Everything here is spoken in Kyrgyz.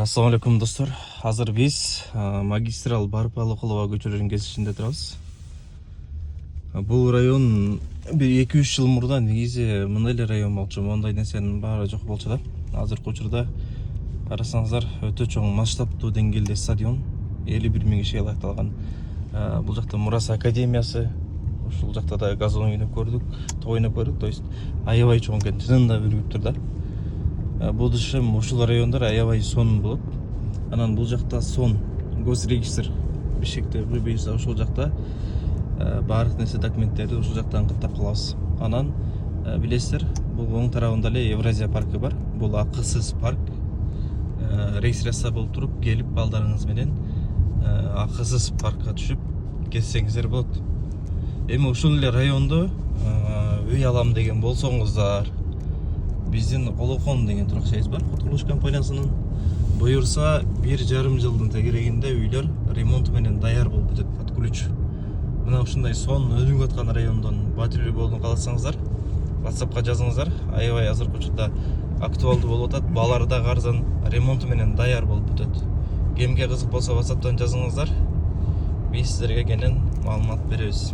Assalamu alaikum dostlar. Hazır biz magistral Barpalıqulova көчөлөрүнүн кесишинде турабыз. Бул район 2-3 жыл мурда негизи мындай эле район болчу, мондай нерсенин баары жок болчу да. Азыркы учурда карасаңыздар өтө чоң масштабтуу деңгээлде стадион 51 миң кишиге ылайыкталган. Бул жакта Мурас академиясы, ушул жакта да газон ойноп көрдүк, топ ойноп көрдүк. То есть аябай чоң экен, тынында бүрүптүр да. Бул дышым ушул райондар аябай сон болот. Анан бул жакта сон госрегистр Бишкекте буйса ушул жакта баардык нерсе документтерди ушул жактан каттап калабыз. Анан билесиздер, бул оң тарабында эле Евразия паркы бар. Бул акысыз парк. Регистрация болуп туруп келип балдарыңыз менен акысыз паркка түшүп кетсеңиздер болот. Эми ушул эле райондо үй алам деген болсоңуздар, биздин Колохон деген турак-жайыбыз бар. Кутулуш компаниясынын буюрса 1,5 жылдын тегерегинде үйлөр ремонту менен даяр болуп кетет под ключ. Мына ушундай сон өнүгүп аткан райондон батирүү болууну кааласаңыздар, WhatsAppка жазыңыздар. Аябай азыркы учурда актуалдуу болуп атат. Балары да арзан, ремонту менен даяр болуп бүтөт. Кемге кызык болсо WhatsAppтан жазыңыздар. Биз сиздерге кенен маалымат беребиз.